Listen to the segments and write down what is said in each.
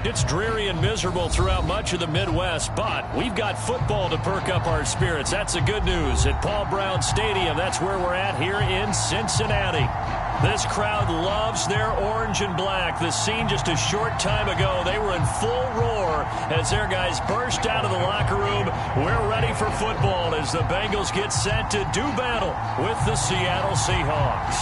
It's dreary and miserable throughout much of the Midwest, but we've got football to perk up our spirits. That's the good news. At Paul Brown Stadium, that's where we're at here in Cincinnati. This crowd loves their orange and black. The scene just a short time ago, they were in full roar as their guys burst out of the locker room. We're ready for football as the Bengals get set to do battle with the Seattle Seahawks.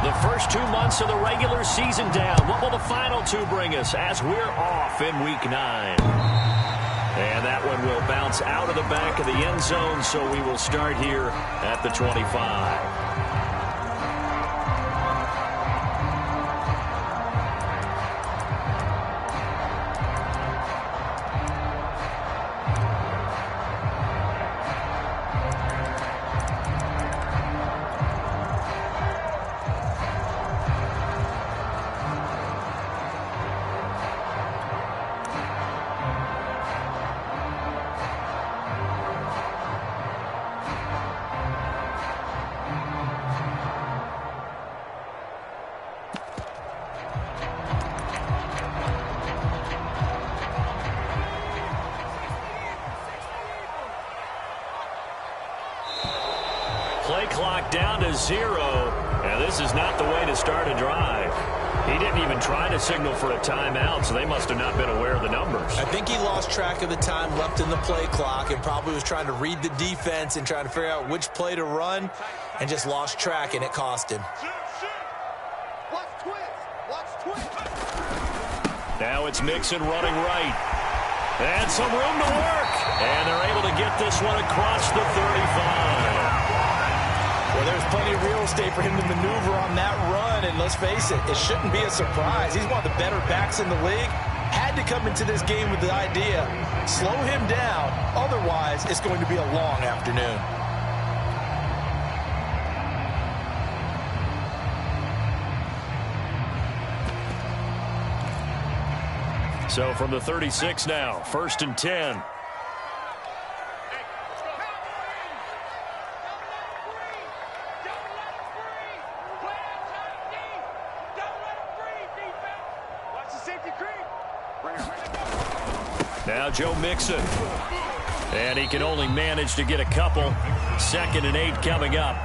The first 2 months of the regular season down. What will the final two bring us as we're off in Week 9? And that one will bounce out of the back of the end zone, so we will start here at the 25. Play clock down to 0, and this is not the way to start a drive. He didn't even try to signal for a timeout, so they must have not been aware of the numbers. I think he lost track of the time left in the play clock and probably was trying to read the defense and trying to figure out which play to run and just lost track, and it cost him. Now it's Mixon running right. And some room to work. And they're able to get this one across the 35. Well, there's plenty of real estate for him to maneuver on that run, and let's face it, it shouldn't be a surprise. He's one of the better backs in the league. Had to come into this game with the idea, slow him down, otherwise it's going to be a long afternoon. So from the 36 now, 1st and 10. Now Joe Mixon. And he can only manage to get a couple. 2nd and 8 coming up.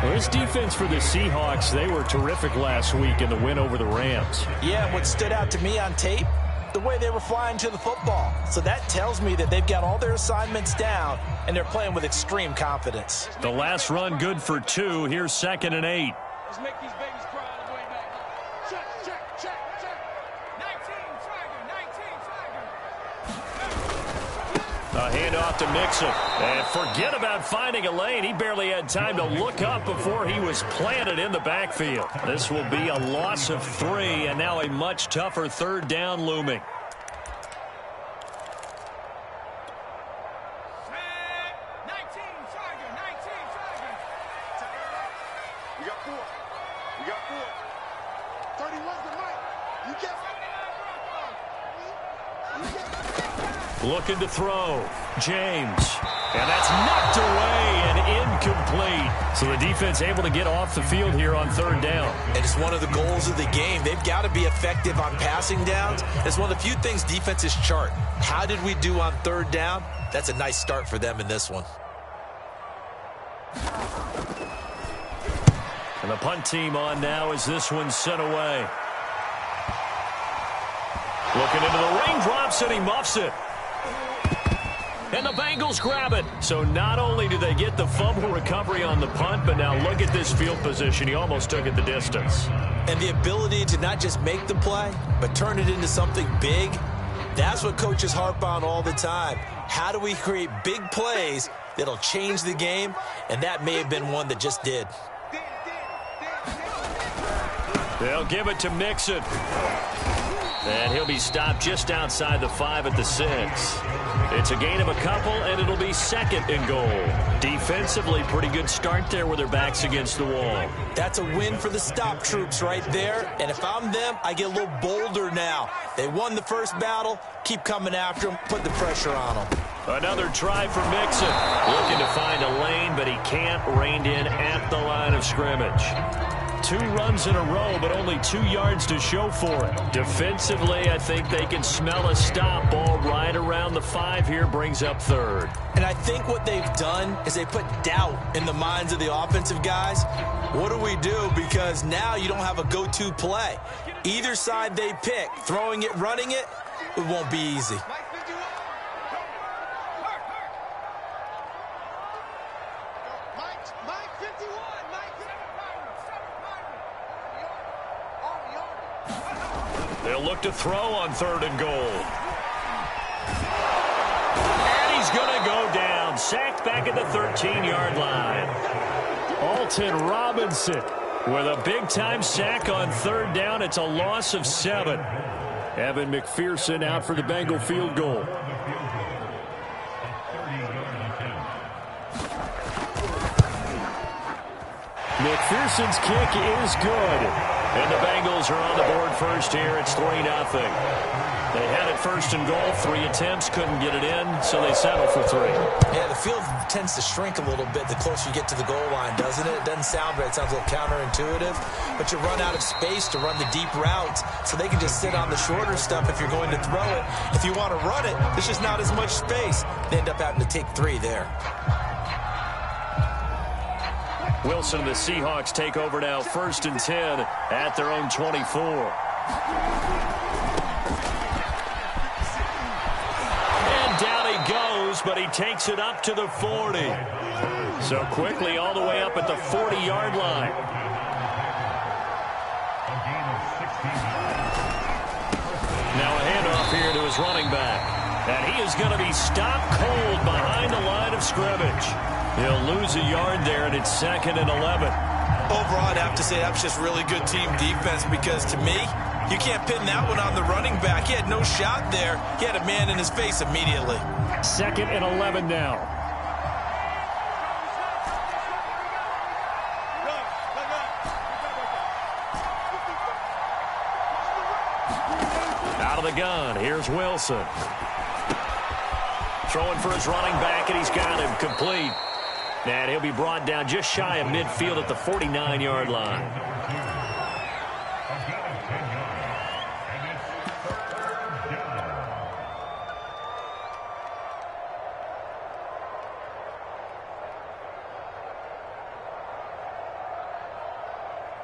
Well, this defense for the Seahawks, they were terrific last week in the win over the Rams. Yeah, what stood out to me on tape, the way they were flying to the football. So that tells me that they've got all their assignments down, and they're playing with extreme confidence. The last run good for 2. Here's 2nd and 8. Let's make these babies cry on the way back. Check, check, check, check. 19, Tiger, 19, Tiger. A handoff to Mixon. And forget about finding a lane. He barely had time to look up before he was planted in the backfield. This will be a loss of 3, and now a much tougher 3rd down looming. Looking to throw. James. And that's knocked away and incomplete. So the defense able to get off the field here on 3rd down. And it's one of the goals of the game. They've got to be effective on passing downs. It's one of the few things defenses chart. How did we do on 3rd down? That's a nice start for them in this one. And the punt team on now as this one's sent away. Looking into the raindrops, and he muffs it. And the Bengals grab it. So not only do they get the fumble recovery on the punt, but now look at this field position. He almost took it the distance. And the ability to not just make the play, but turn it into something big, that's what coaches harp on all the time. How do we create big plays that'll change the game? And that may have been one that just did. They'll give it to Mixon. And he'll be stopped just outside the 5 at the 6. It's a gain of a couple, and it'll be 2nd and goal. Defensively, pretty good start there with their backs against the wall. That's a win for the stop troops right there. And if I'm them, I get a little bolder now. They won the first battle. Keep coming after them. Put the pressure on them. Another try for Mixon. Looking to find a lane, but he can't. Reined in at the line of scrimmage. 2 runs in a row, but only 2 yards to show for it. Defensively, I think they can smell a stop. Ball right around the 5 here, brings up 3rd. And I think what they've done is they put doubt in the minds of the offensive guys. What do we do? Because now you don't have a go-to play. Either side they pick, throwing it, running it, it won't be easy. They'll look to throw on 3rd and goal. And he's going to go down. Sacked back at the 13-yard line. Alton Robinson with a big-time sack on 3rd down. It's a loss of 7. Evan McPherson out for the Bengal field goal. McPherson's kick is good. And the Bengals are on the board first here. It's 3-0. They had it 1st and goal. 3 attempts, couldn't get it in, so they settle for 3. Yeah, the field tends to shrink a little bit the closer you get to the goal line, doesn't it? It doesn't sound right. It sounds a little counterintuitive. But you run out of space to run the deep routes, so they can just sit on the shorter stuff if you're going to throw it. If you want to run it, there's just not as much space. They end up having to take 3 there. Wilson and the Seahawks take over now, 1st and 10 at their own 24. And down he goes, but he takes it up to the 40. So quickly all the way up at the 40-yard line. Now a handoff here to his running back. And he is going to be stopped cold behind the line of scrimmage. He'll lose a yard there, and it's 2nd and 11. Overall, I'd have to say that's just really good team defense because, to me, you can't pin that one on the running back. He had no shot there. He had a man in his face immediately. 2nd and 11 now. Out of the gun, here's Wilson. Throwing for his running back, and he's got him complete. And he'll be brought down just shy of midfield at the 49-yard line.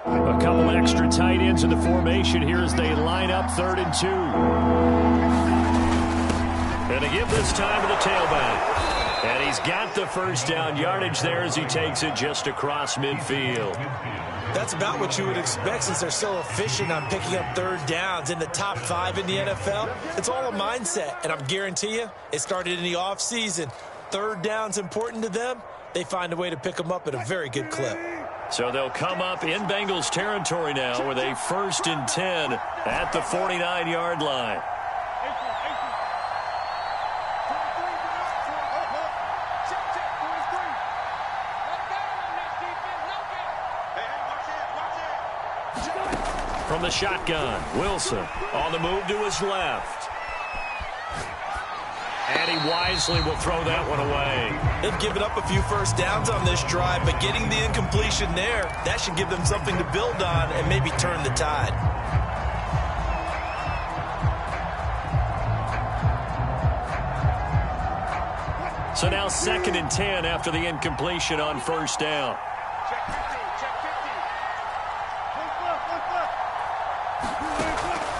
A couple extra tight ends in the formation here as they line up 3rd and 2. And to give this time to the tailback. And he's got the 1st down yardage there as he takes it just across midfield. That's about what you would expect since they're so efficient on picking up 3rd downs in the top 5 in the NFL. It's all a mindset, and I guarantee you it started in the offseason. 3rd down's important to them. They find a way to pick them up at a very good clip. So they'll come up in Bengals territory now with a 1st and 10 at the 49-yard line. From the shotgun, Wilson on the move to his left. And he wisely will throw that one away. They've given up a few 1st downs on this drive, but getting the incompletion there, that should give them something to build on and maybe turn the tide. So now 2nd and 10 after the incompletion on 1st down.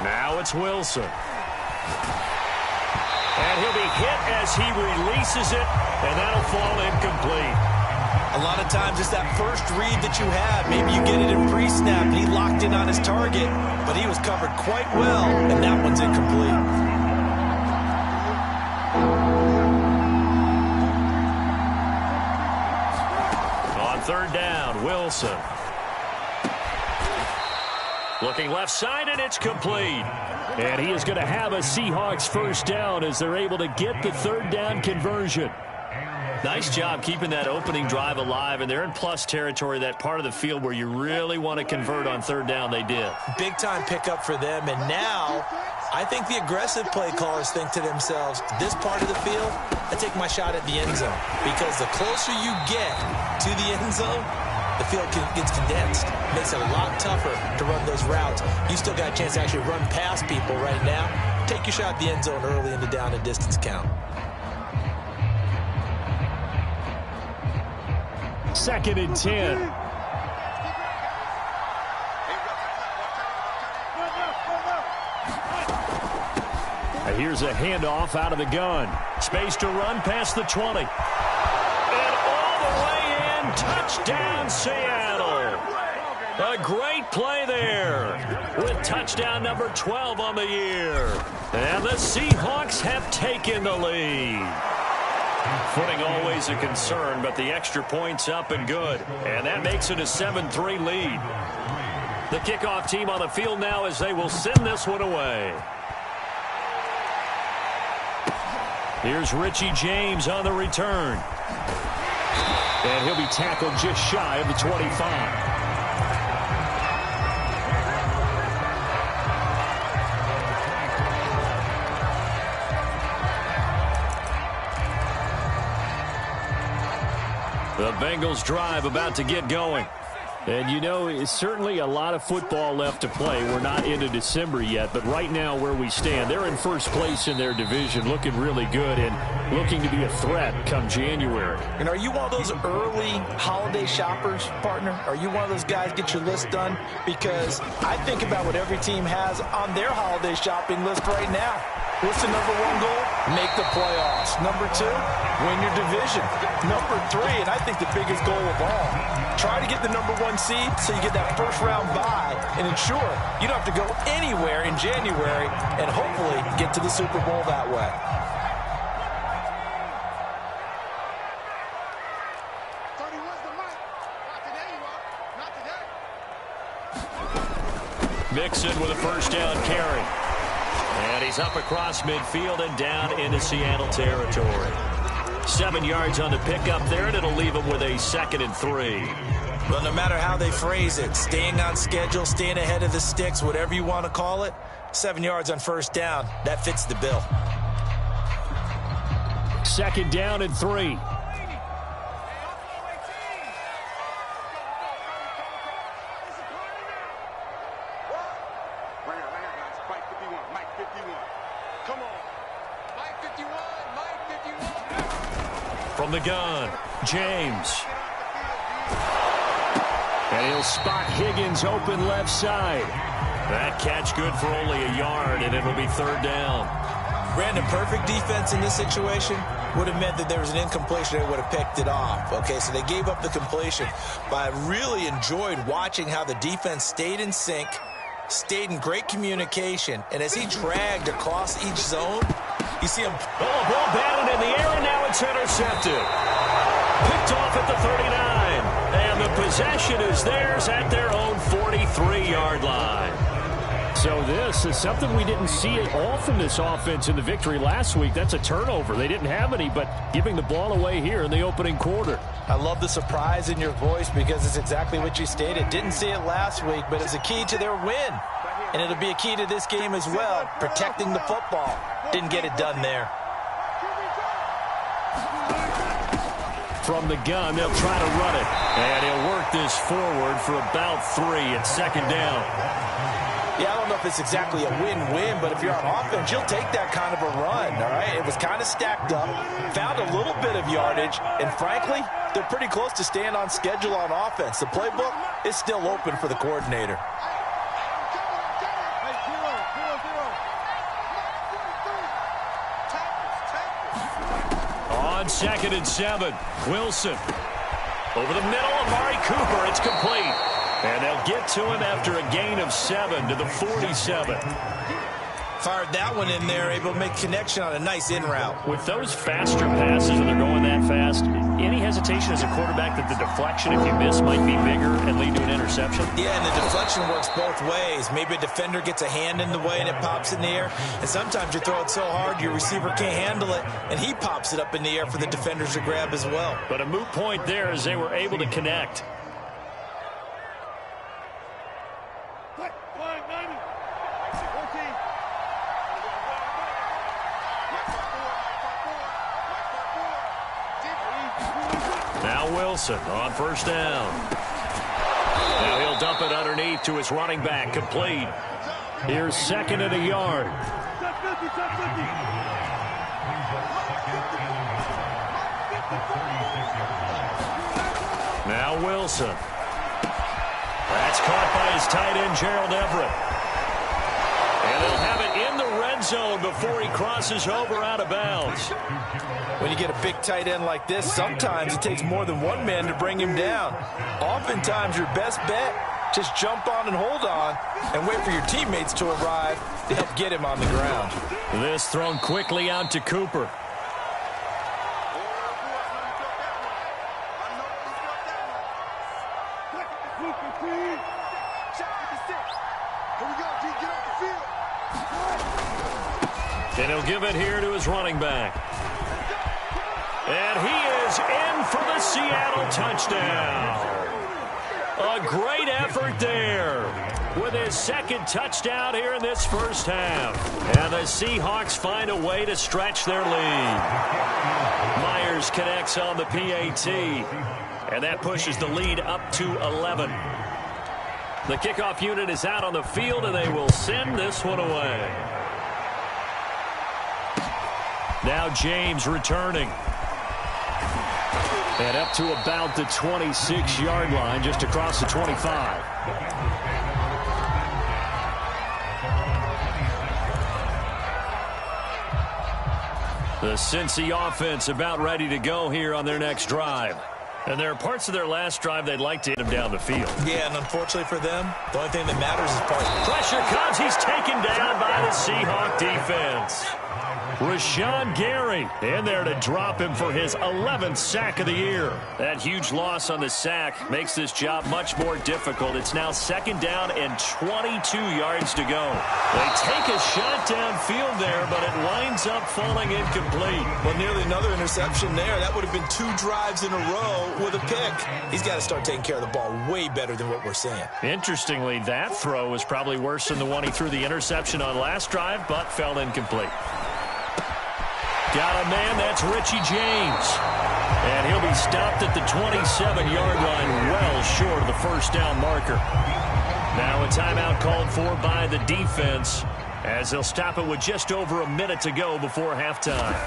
Now it's Wilson. And he'll be hit as he releases it, and that'll fall incomplete. A lot of times it's that first read that you have. Maybe you get it in pre-snap, and he locked in on his target, but he was covered quite well, and that one's incomplete. On 3rd down, Wilson. Looking left side, and it's complete. And he is going to have a Seahawks 1st down as they're able to get the 3rd down conversion. Nice job keeping that opening drive alive, and they're in plus territory, that part of the field where you really want to convert on 3rd down. They did. Big-time pickup for them, and now I think the aggressive play callers think to themselves, this part of the field, I take my shot at the end zone, because the closer you get to the end zone, the field gets condensed. It makes it a lot tougher to run those routes. You still got a chance to actually run past people right now. Take your shot at the end zone early in the down and distance count. 2nd and 10. Here's a handoff out of the gun. Space to run past the 20. And all the way in. Touchdown, Seattle. A great play there with touchdown number 12 on the year. And the Seahawks have taken the lead. Footing always a concern, but the extra point's up and good. And that makes it a 7-3 lead. The kickoff team on the field now as they will send this one away. Here's Richie James on the return. And he'll be tackled just shy of the 25. The Bengals drive about to get going. And, you know, it's certainly a lot of football left to play. We're not into December yet, but right now where we stand, they're in first place in their division, looking really good and looking to be a threat come January. And are you one of those early holiday shoppers, partner? Are you one of those guys get your list done? Because I think about what every team has on their holiday shopping list right now. What's the number one goal? Make the playoffs. Number 2, win your division. Number 3, and I think the biggest goal of all, try to get the number 1 seed so you get that first round bye and ensure you don't have to go anywhere in January and hopefully get to the Super Bowl that way. Mixon with a first down carry. And he's up across midfield and down into Seattle territory. 7 yards on the pickup there, and it'll leave him with a 2nd and 3. Well, no matter how they phrase it, staying on schedule, staying ahead of the sticks, whatever you want to call it, 7 yards on first down, that fits the bill. 2nd down and 3. From the gun, James. And he'll spot Higgins open left side. That catch good for only a yard, and it'll be 3rd down. Brandon, perfect defense in this situation would have meant that there was an incompletion. They would have picked it off. Okay, so they gave up the completion. But I really enjoyed watching how the defense stayed in sync, stayed in great communication, and as he dragged across each zone, you see him. Oh, ball batted in the air, and now it's intercepted. Picked off at the 39. And the possession is theirs at their own 43-yard line. So this is something we didn't see at all from this offense in the victory last week. That's a turnover. They didn't have any, but giving the ball away here in the opening quarter. I love the surprise in your voice because it's exactly what you stated. Didn't see it last week, but it's a key to their win. And it'll be a key to this game as well, protecting the football. Didn't get it done there. From the gun, they'll try to run it. And he'll work this forward for about 3 at 2nd down. Yeah, I don't know if it's exactly a win-win, but if you're on offense, you'll take that kind of a run, all right? It was kind of stacked up, found a little bit of yardage, and frankly, they're pretty close to staying on schedule on offense. The playbook is still open for the coordinator. On 2nd and 7, Wilson. Over the middle, Amari Cooper, it's complete. And they'll get to him after a gain of 7 to the 47. Fired that one in there, able to make connection on a nice in route. With those faster passes and they're going that fast, any hesitation as a quarterback that the deflection, if you miss, might be bigger and lead to an interception? Yeah, and the deflection works both ways. Maybe a defender gets a hand in the way and it pops in the air. And sometimes you throw it so hard your receiver can't handle it, and he pops it up in the air for the defenders to grab as well. But a moot point there as they were able to connect. Now Wilson on first down. Now he'll dump it underneath to his running back, complete. Here's 2nd and a yard. Now Wilson. That's caught by his tight end, Gerald Everett. And they'll have it in the red zone before he crosses over out of bounds. When you get a big tight end like this, sometimes it takes more than one man to bring him down. Oftentimes, your best bet, just jump on and hold on and wait for your teammates to arrive to help get him on the ground. This thrown quickly out to Cooper. And he'll give it here to his running back. And he is in for the Seattle touchdown. A great effort there with his 2nd touchdown here in this first half. And the Seahawks find a way to stretch their lead. Myers connects on the PAT. And that pushes the lead up to 11. The kickoff unit is out on the field, and they will send this one away. Now James returning. And up to about the 26-yard line, just across the 25. The Cincy offense about ready to go here on their next drive. And there are parts of their last drive they'd like to hit him down the field. Yeah, and unfortunately for them, the only thing that matters is part. Pressure comes. He's taken down by the Seahawk defense. Rashawn Gary in there to drop him for his 11th sack of the year. That huge loss on the sack makes this job much more difficult. It's now 2nd down and 22 yards to go. They take a shot downfield there, but it winds up falling incomplete. Well, nearly another interception there. That would have been 2 drives in a row with a pick. He's got to start taking care of the ball way better than what we're seeing. Interestingly, that throw was probably worse than the one he threw the interception on last drive, but fell incomplete. Got a man, that's Richie James. And he'll be stopped at the 27-yard line, well short of the first down marker. Now a timeout called for by the defense as they'll stop it with just over a minute to go before halftime.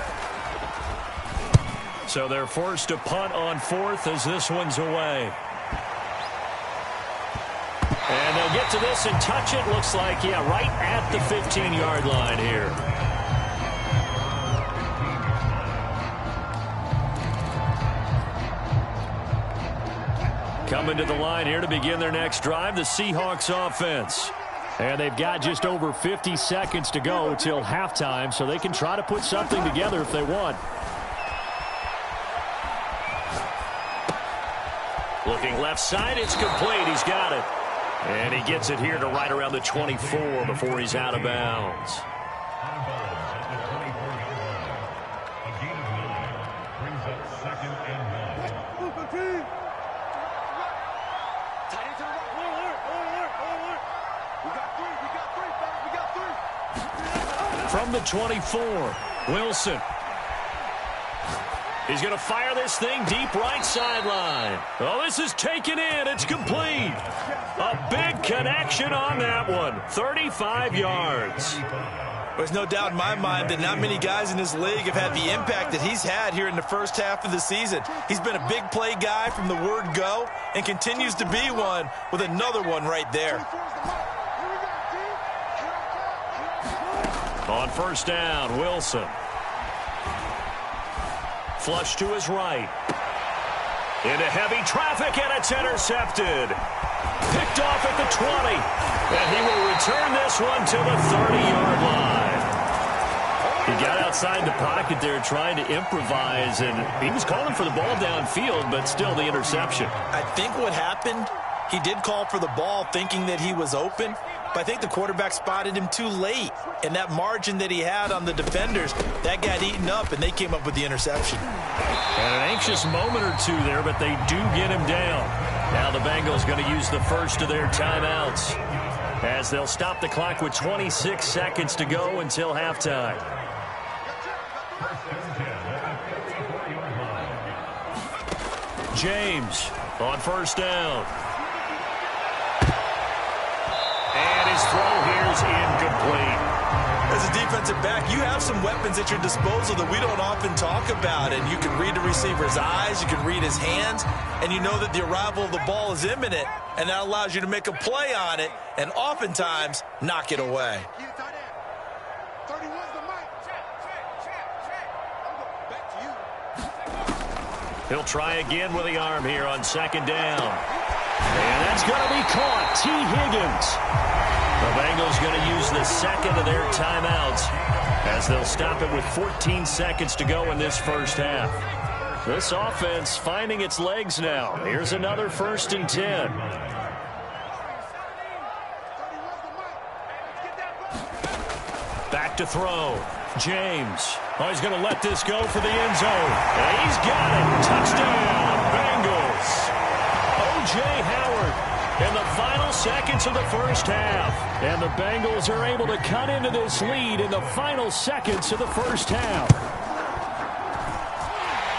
So they're forced to punt on 4th as this one's away. And they'll get to this and touch it. Looks like, yeah, right at the 15-yard line here. Coming to the line here to begin their next drive, the Seahawks offense. And they've got just over 50 seconds to go till halftime, so they can try to put something together if they want. Looking left side, it's complete. He's got it. And he gets it here to right around the 24 before he's out of bounds. From the 24, Wilson. He's going to fire this thing deep right sideline. Oh, this is taken in. It's complete. A big connection on that one. 35 yards. There's no doubt in my mind that not many guys in this league have had the impact that he's had here in the first half of the season. He's been a big play guy from the word go and continues to be one with another one right there. On first down, Wilson. Flush to his right. Into heavy traffic, and it's intercepted. Picked off at the 20. And he will return this one to the 30-yard line. He got outside the pocket there trying to improvise, and he was calling for the ball downfield, but still the interception. I think what happened, he did call for the ball thinking that he was open, but I think the quarterback spotted him too late. And that margin that he had on the defenders, that got eaten up, and they came up with the interception. And an anxious moment or two there, but they do get him down. Now the Bengals going to use the first of their timeouts as they'll stop the clock with 26 seconds to go until halftime. James on first down. His throw here is incomplete. As a defensive back, you have some weapons at your disposal that we don't often talk about. And you can read the receiver's eyes, you can read his hands, and you know that the arrival of the ball is imminent, and that allows you to make a play on it and oftentimes knock it away. He'll try again with the arm here on second down. And that's going to be caught. T. Higgins. The Bengals going to use the second of their timeouts as they'll stop it with 14 seconds to go in this first half. This offense finding its legs now. Here's another 1st and 10. Back to throw. James. Oh, he's going to let this go for the end zone. And he's got it. Touchdown, Bengals. O.J. Howard in the final seconds of the first half. And the Bengals are able to cut into this lead in the final seconds of the first half.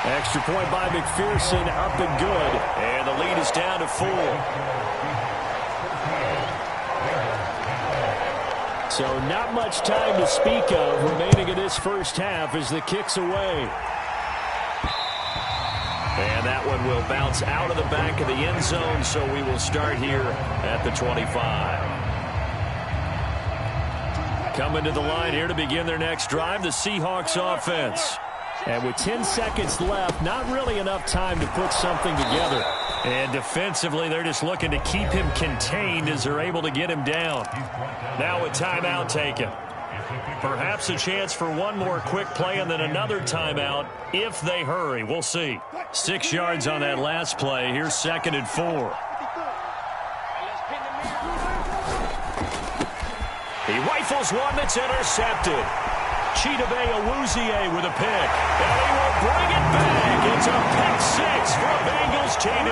Extra point by McPherson, up and good. And the lead is down to 4. So not much time to speak of remaining in this first half as the kick's away. And that one will bounce out of the back of the end zone, so we will start here at the 25. Coming to the line here to begin their next drive, the Seahawks offense. And with 10 seconds left, not really enough time to put something together. And defensively, they're just looking to keep him contained as they're able to get him down. Now a timeout taken. Perhaps a chance for one more quick play and then another timeout if they hurry. We'll see. 6 yards on that last play. Here's 2nd and 4. He rifles one that's intercepted. Chidobe Awuzie with a pick. And he will bring it back. It's a pick 6 for a Bengals TD.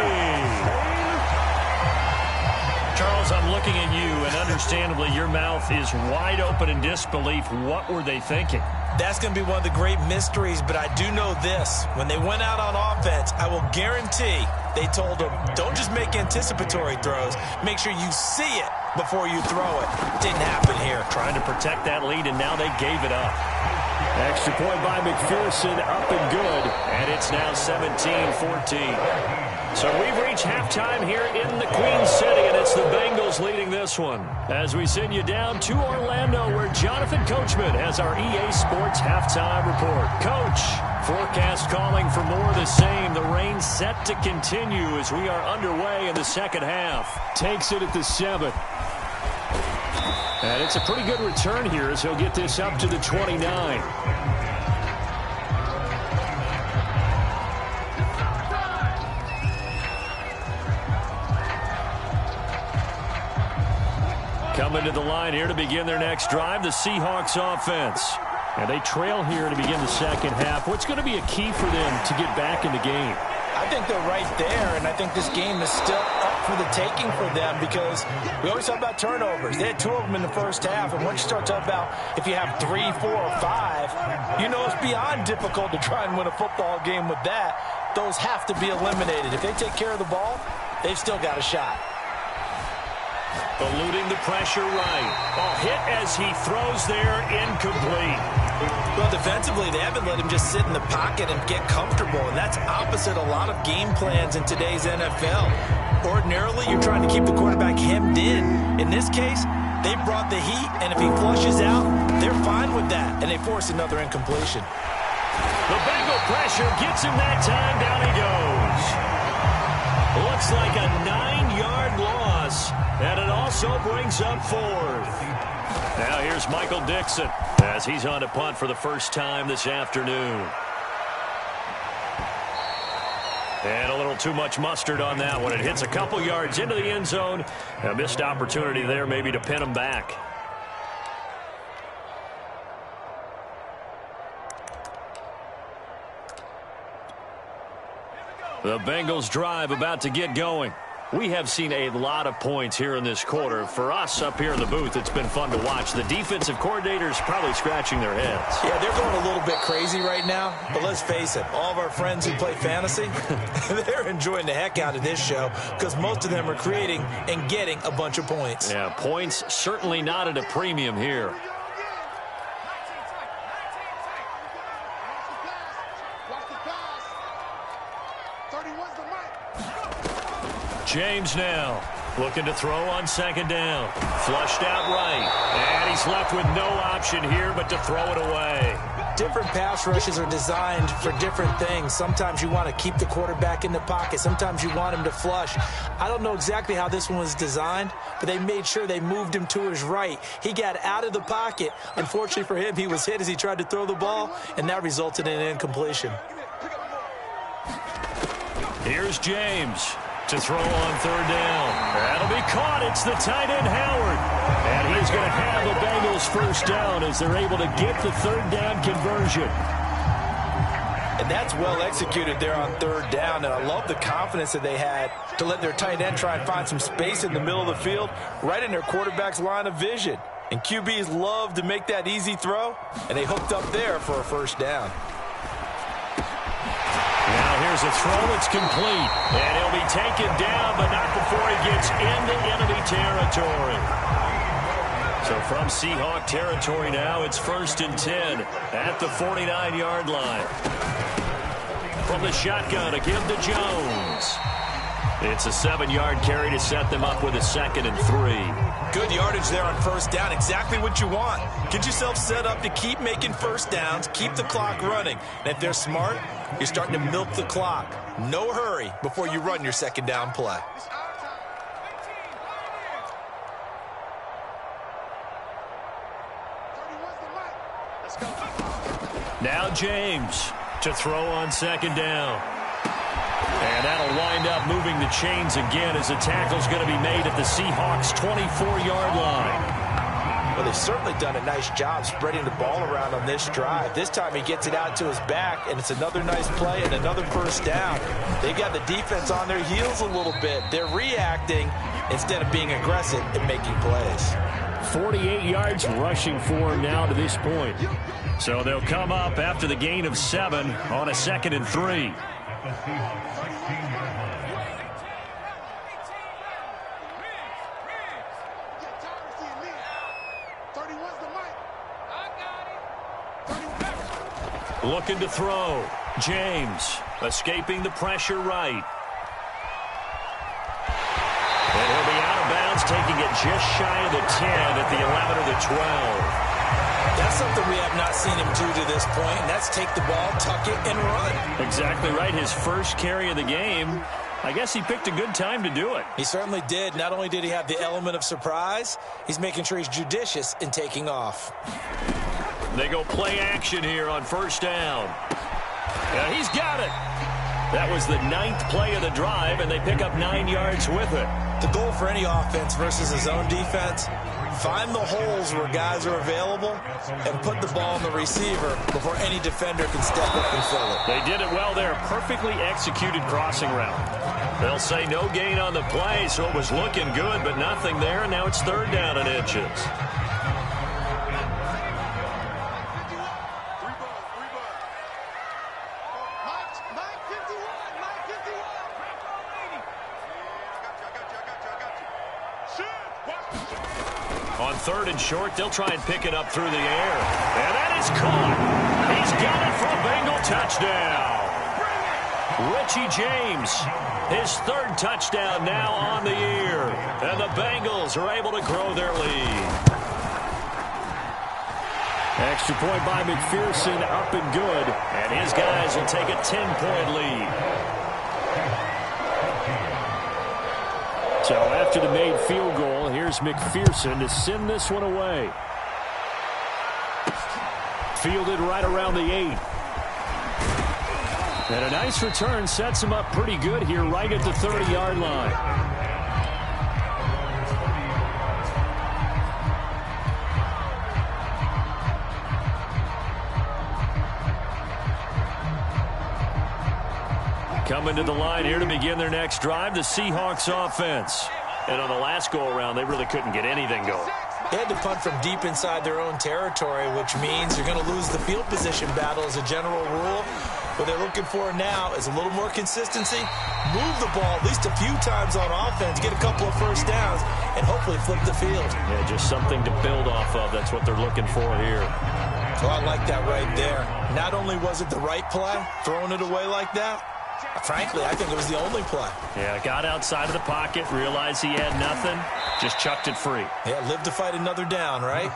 Charles, I'm looking at you, and understandably your mouth is wide open in disbelief. What were they thinking? That's going to be one of the great mysteries, but I do know this. When they went out on offense, I will guarantee they told them, don't just make anticipatory throws. Make sure you see it before you throw it. Didn't happen here. Trying to protect that lead, and now they gave it up. Extra point by McPherson, up and good. And it's now 17-14. So we've reached halftime here in the Queen City, and it's the Bengals leading this one. As we send you down to Orlando, where Jonathan Coachman has our EA Sports halftime report. Coach, forecast calling for more of the same. The rain set to continue as we are underway in the second half. Takes it at the 7. And it's a pretty good return here as he'll get this up to the 29. Coming to the line here to begin their next drive, the Seahawks offense. And they trail here to begin the second half. What's going to be a key for them to get back in the game? I think they're right there, and I think this game is still up for the taking for them because we always talk about turnovers. They had 2 of them in the first half, and once you start talking about if you have 3, 4, or 5, you know it's beyond difficult to try and win a football game with that. Those have to be eliminated. If they take care of the ball, they've still got a shot. Eluding the pressure right. A hit as he throws there, incomplete. Well, defensively, they haven't let him just sit in the pocket and get comfortable, and that's opposite a lot of game plans in today's NFL. Ordinarily, you're trying to keep the quarterback hemmed in. In this case, they brought the heat, and if he flushes out, they're fine with that, and they force another incompletion. The Bengal pressure gets him that time. Down he goes. Looks like a 9-yard loss, and it also brings up 4th. Now here's Michael Dixon as he's on to punt for the first time this afternoon. And a little too much mustard on that one. It hits a couple yards into the end zone. A missed opportunity there maybe to pin him back. The Bengals drive about to get going. We have seen a lot of points here in this quarter. For us up here in the booth, it's been fun to watch. The defensive coordinators probably scratching their heads. Yeah, they're going a little bit crazy right now, but let's face it, all of our friends who play fantasy, they're enjoying the heck out of this show because most of them are creating and getting a bunch of points. Yeah, points certainly not at a premium here. James now looking to throw on second down. Flushed out right. And he's left with no option here but to throw it away. Different pass rushes are designed for different things. Sometimes you want to keep the quarterback in the pocket. Sometimes you want him to flush. I don't know exactly how this one was designed, but they made sure they moved him to his right. He got out of the pocket. Unfortunately for him, he was hit as he tried to throw the ball, and that resulted in an incompletion. Here's James to throw on third down. That'll be caught. It's the tight end, Howard. And he's going to have the Bengals first down as they're able to get the third down conversion. And that's well executed there on third down. And I love the confidence that they had to let their tight end try and find some space in the middle of the field, right in their quarterback's line of vision. And QBs love to make that easy throw, and they hooked up there for a first down. Now here's a throw that's complete. And he'll be taken down, but not before he gets into enemy territory. So from Seahawk territory now, it's 1st and 10 at the 49-yard line. From the shotgun, a give to Jones. It's a 7-yard carry to set them up with a 2nd and 3. Good yardage there on first down. Exactly what you want. Get yourself set up to keep making first downs, keep the clock running. And if they're smart, you're starting to milk the clock. No hurry before you run your second down play. Now James to throw on second down. And that'll wind up moving the chains again as the tackle's going to be made at the Seahawks' 24-yard line. Well, they've certainly done a nice job spreading the ball around on this drive. This time he gets it out to his back, and it's another nice play and another first down. They got the defense on their heels a little bit. They're reacting instead of being aggressive and making plays. 48 yards rushing for him now to this point. So they'll come up after the gain of 7 on a 2nd and 3. Looking to throw. James escaping the pressure right. And he'll be out of bounds, taking it just shy of the 10 at the 11 or the 12. That's something we have not seen him do to this point, and that's take the ball, tuck it, and run. Exactly right. His first carry of the game. I guess he picked a good time to do it. He certainly did. Not only did he have the element of surprise, he's making sure he's judicious in taking off. They go play action here on first down. Yeah, he's got it. That was the 9th play of the drive, and they pick up 9 yards with it. The goal for any offense versus his own defense, find the holes where guys are available and put the ball on the receiver before any defender can step up and fill it. They did it well there. Perfectly executed crossing route. They'll say no gain on the play, so it was looking good, but nothing there, and now it's 3rd down and inches. On 3rd and short, they'll try and pick it up through the air. And that is caught. He's got it for a Bengal touchdown. Richie James, his 3rd touchdown now on the year. And the Bengals are able to grow their lead. Extra point by McPherson, up and good. And his guys will take a 10-point lead. So after the made field goal, here's McPherson to send this one away. Fielded right around the 8. And a nice return sets him up pretty good here right at the 30-yard line. Coming to the line here to begin their next drive, the Seahawks offense. And on the last go-around, they really couldn't get anything going. They had to punt from deep inside their own territory, which means you're going to lose the field position battle as a general rule. What they're looking for now is a little more consistency, move the ball at least a few times on offense, get a couple of first downs, and hopefully flip the field. Yeah, just something to build off of. That's what they're looking for here. So I like that right there. Not only was it the right play, throwing it away like that, frankly, I think it was the only play. Yeah, got outside of the pocket, realized he had nothing, just chucked it free. Yeah, live to fight another down, right?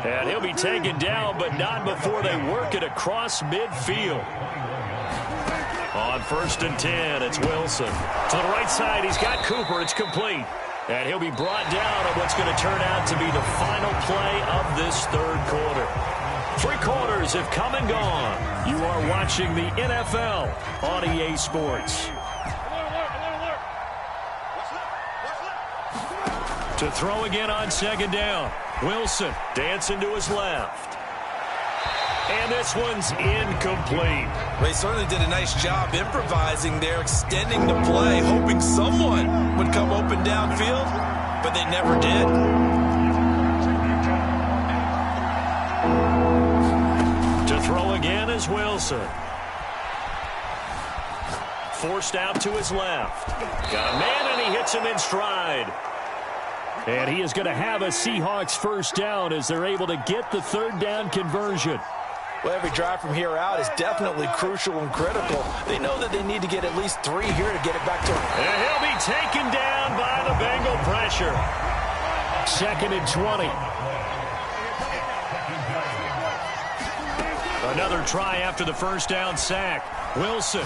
And he'll be taken down, but not before they work it across midfield. On 1st and 10, it's Wilson. To the right side, he's got Cooper. It's complete. And he'll be brought down on what's going to turn out to be the final play of this third quarter. 3 quarters have come and gone. You are watching the NFL on EA Sports. To throw again on 2nd down. Wilson dancing to his left. And this one's incomplete. They certainly did a nice job improvising there, extending the play, hoping someone would come open downfield, but they never did. To throw again is Wilson. Forced out to his left. Got a man, and he hits him in stride. And he is going to have a Seahawks first down as they're able to get the 3rd down conversion. Well, every drive from here out is definitely crucial and critical. They know that they need to get at least 3 here to get it back to him. And he'll be taken down by the Bengal pressure. 2nd and 20. Another try after the first down sack. Wilson.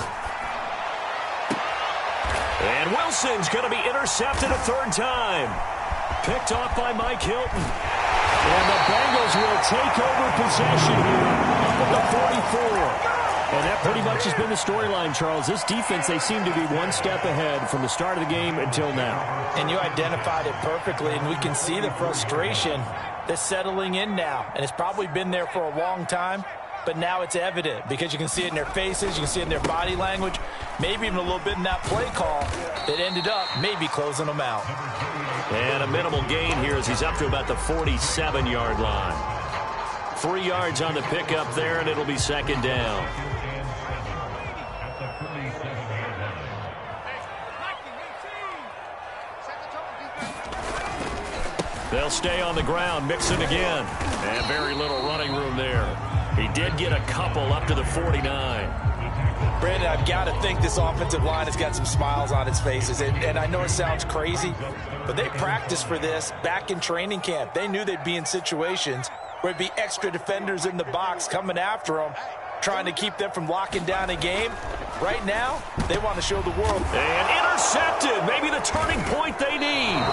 And Wilson's going to be intercepted a 3rd time. Picked off by Mike Hilton. And the Bengals will take over possession here at the 44. And that pretty much has been the storyline, Charles. This defense, they seem to be one step ahead from the start of the game until now. And you identified it perfectly, and we can see the frustration that's settling in now. And it's probably been there for a long time, but now it's evident because you can see it in their faces, you can see it in their body language, maybe even a little bit in that play call that ended up maybe closing them out. And a minimal gain here as he's up to about the 47-yard line. 3 yards on the pickup there, and it'll be 2nd down. They'll stay on the ground, mixing again. And very little running room there. He did get a couple up to the 49. Brandon, I've got to think this offensive line has got some smiles on its faces. And I know it sounds crazy, but they practiced for this back in training camp. They knew they'd be in situations where there'd be extra defenders in the box coming after them, trying to keep them from locking down a game. Right now, they want to show the world. And intercepted. Maybe the turning point they need.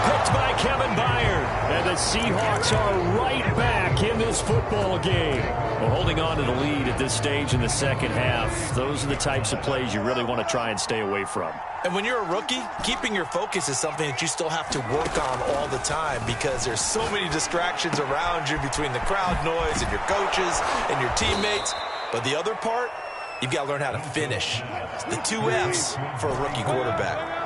Picked by Kevin Byard. And the Seahawks are right back in this football game. Well, holding on to the lead at this stage in the second half, those are the types of plays you really want to try and stay away from. And when you're a rookie, keeping your focus is something that you still have to work on all the time because there's so many distractions around you between the crowd noise and your coaches and your teammates. But the other part, you've got to learn how to finish. It's the 2 F's for a rookie quarterback.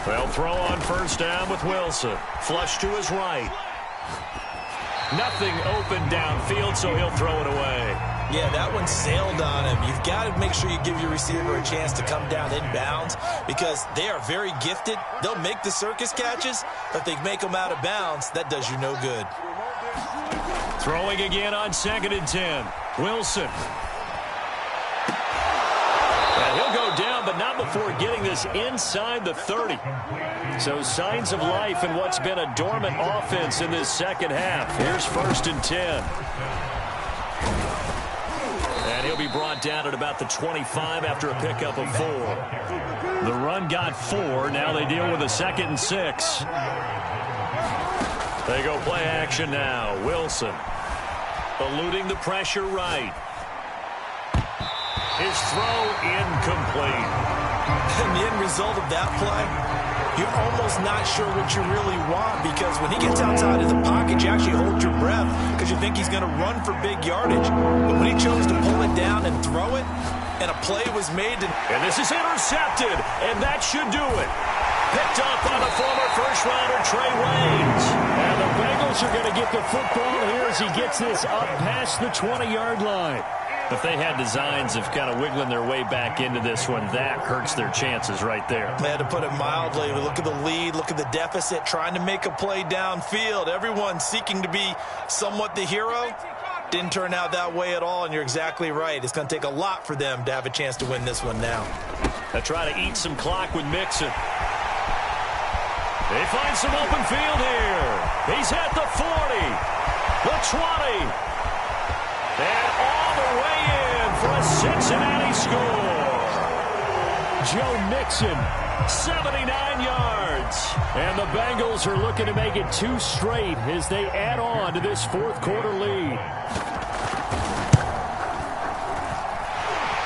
They'll throw on 1st down with Wilson. Flush to his right. Nothing open downfield, so he'll throw it away. Yeah, that one sailed on him. You've got to make sure you give your receiver a chance to come down inbounds because they are very gifted. They'll make the circus catches, but if they make them out of bounds, that does you no good. Throwing again on 2nd and 10. Wilson. And he'll go down, but not before getting this inside the 30. So signs of life in what's been a dormant offense in this second half. Here's 1st and 10. And he'll be brought down at about the 25 after a pickup of 4. The run got 4. Now they deal with a 2nd and 6. They go play action now. Wilson eluding the pressure right. His throw incomplete. And the end result of that play, you're almost not sure what you really want, because when he gets outside of the pocket, you actually hold your breath because you think he's going to run for big yardage. But when he chose to pull it down and throw it, and a play was made. And this is intercepted, and that should do it. Picked up by the former first-rounder Trey Waynes. And the Bengals are going to get the football here as he gets this up past the 20-yard line. If they had designs of kind of wiggling their way back into this one, that hurts their chances right there. They had to put it mildly. Look at the lead, look at the deficit, trying to make a play downfield. Everyone seeking to be somewhat the hero. Didn't turn out that way at all, and you're exactly right. It's going to take a lot for them to have a chance to win this one now. They try to eat some clock with Mixon. They find some open field here. He's at the 40, the 20, and all the way in for a Cincinnati score. Joe Mixon, 79 yards. And the Bengals are looking to make it 2 straight as they add on to this fourth-quarter lead.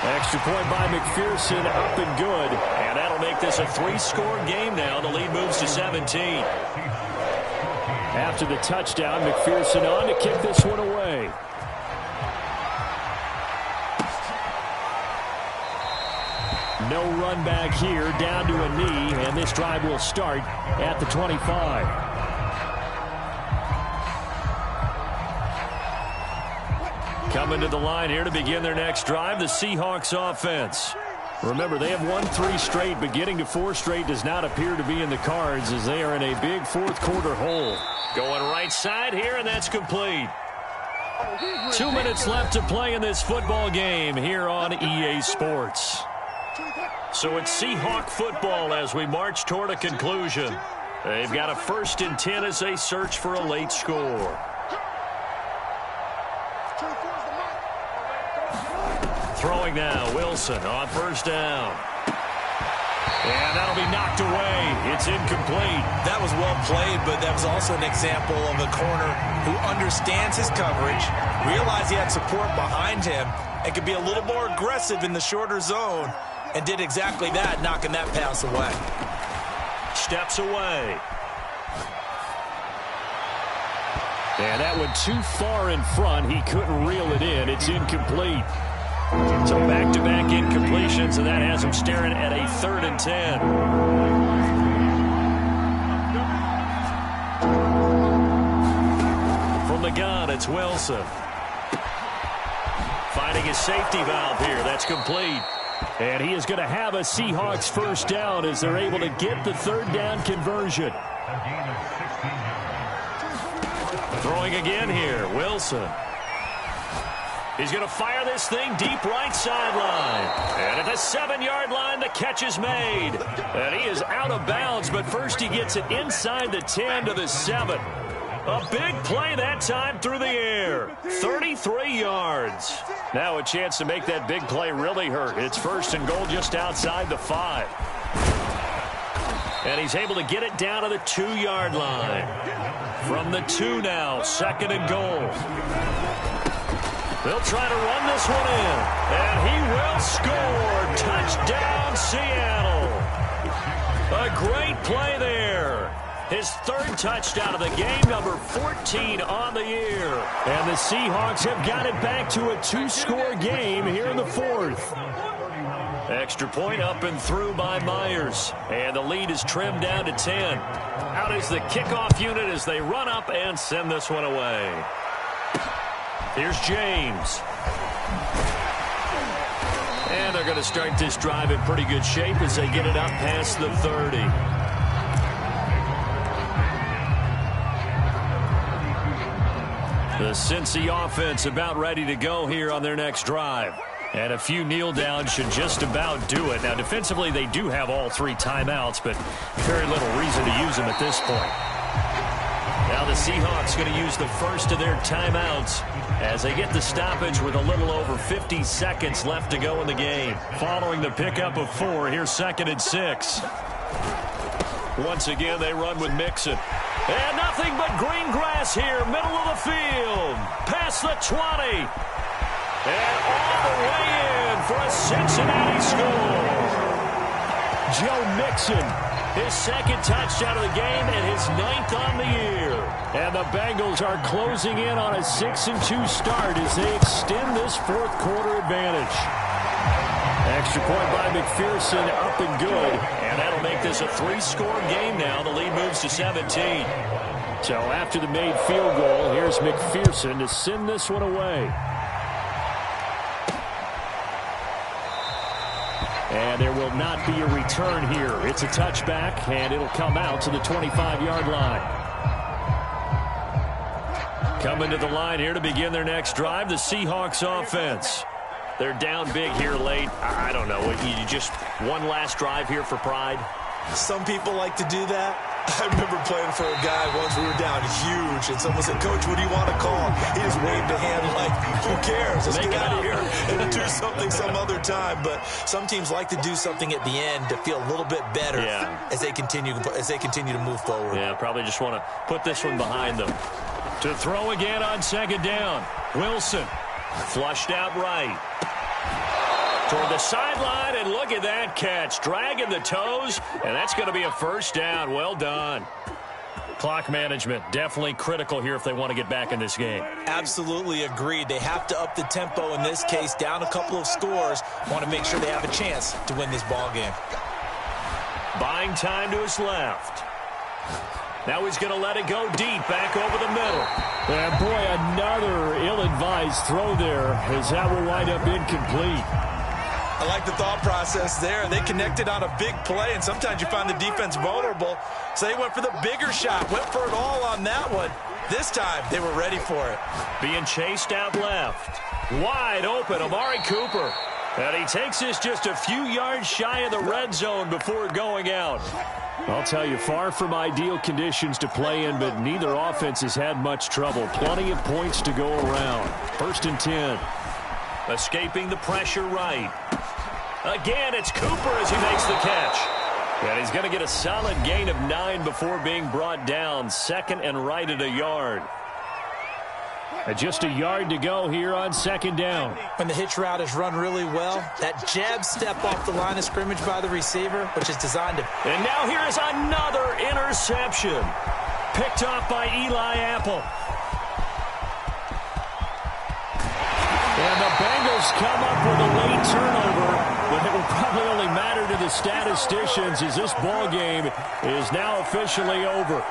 Extra point by McPherson, up and good. And that'll make this a 3-score game now. The lead moves to 17. After the touchdown, McPherson on to kick this one away. No run back here, down to a knee, and this drive will start at the 25. Coming to the line here to begin their next drive, the Seahawks offense. Remember, they have won 3 straight, but getting to 4 straight does not appear to be in the cards as they are in a big fourth-quarter hole. Going right side here, and that's complete. 2 minutes left to play in this football game here on EA Sports. So it's Seahawk football as we march toward a conclusion. They've got a 1st and 10 as they search for a late score. Throwing now, Wilson on 1st down. And that'll be knocked away. It's incomplete. That was well played, but that was also an example of a corner who understands his coverage, realized he had support behind him, and could be a little more aggressive in the shorter zone, and did exactly that, knocking that pass away. Steps away. And that went too far in front. He couldn't reel it in. It's incomplete. So back-to-back incompletions, and that has him staring at a 3rd and 10. From the gun, it's Wilson. Finding his safety valve here. That's complete. And he is going to have a Seahawks 1st down as they're able to get the 3rd down conversion. Throwing again here, Wilson. He's going to fire this thing deep right sideline. And at the 7-yard line, the catch is made. And he is out of bounds, but first he gets it inside the 10 to the 7. A big play that time through the air. 33 yards. Now a chance to make that big play really hurt. It's 1st and goal just outside the 5. And he's able to get it down to the 2-yard line. From the 2 now, 2nd and goal. They'll try to run this one in. And he will score. Touchdown, Seattle. A great play there. His 3rd touchdown of the game, number 14 on the year. And the Seahawks have got it back to a 2-score game here in the 4th. Extra point up and through by Myers. And the lead is trimmed down to 10. Out is the kickoff unit as they run up and send this one away. Here's James. And they're going to start this drive in pretty good shape as they get it up past the 30. The Cincy offense about ready to go here on their next drive. And a few kneel downs should just about do it. Now, defensively, they do have all 3 timeouts, but very little reason to use them at this point. Now the Seahawks going to use the first of their timeouts as they get the stoppage with a little over 50 seconds left to go in the game. Following the pickup of 4, here's 2nd and 6. Once again, they run with Mixon. And nothing but green grass here, middle of the field. Past the 20. And all the way in for a Cincinnati score. Joe Mixon His second touchdown of the game and his 9th on the year. And the Bengals are closing in on a 6-2 start as they extend this fourth quarter advantage. Extra point by McPherson, up and good. And that'll make this a 3-score game now. The lead moves to 17. So after the made field goal, here's McPherson to send this one away. And there will not be a return here. It's a touchback, and it'll come out to the 25-yard line. Coming to the line here to begin their next drive, the Seahawks offense. They're down big here late. I don't know. You just one last drive here for pride? Some people like to do that. I remember playing for a guy once. We were down huge, and someone said, "Coach, what do you want to call?" He just waved a hand like, "Who cares? Let's get out of here and do something some other time." But some teams like to do something at the end to feel a little bit better as they continue to move forward. Yeah, probably just want to put this one behind them. To throw again on second down. Wilson flushed out right. Toward the sideline, and look at that catch. Dragging the toes, and that's going to be a first down. Well done. Clock management, definitely critical here if they want to get back in this game. Absolutely agreed. They have to up the tempo in this case. Down a couple of scores. Want to make sure they have a chance to win this ball game. Buying time to his left. Now he's going to let it go deep, back over the middle. And boy, another ill-advised throw there, as that will wind up incomplete. I like the thought process there. They connected on a big play, and sometimes you find the defense vulnerable. So they went for the bigger shot, went for it all on that one. This time, they were ready for it. Being chased out left. Wide open, Amari Cooper. And he takes this just a few yards shy of the red zone before going out. I'll tell you, far from ideal conditions to play in, but neither offense has had much trouble. Plenty of points to go around. 1st and 10. Escaping the pressure right. Again, it's Cooper as he makes the catch. And he's going to get a solid gain of 9 before being brought down. 2nd and right at a yard. And just a yard to go here on 2nd down. When the hitch route is run really well, that jab step off the line of scrimmage by the receiver, which is designed to... And now here is another interception. Picked off by Eli Apple. And the Bengals come up with a late turnover, but it will probably only matter to the statisticians as this ball game is now officially over.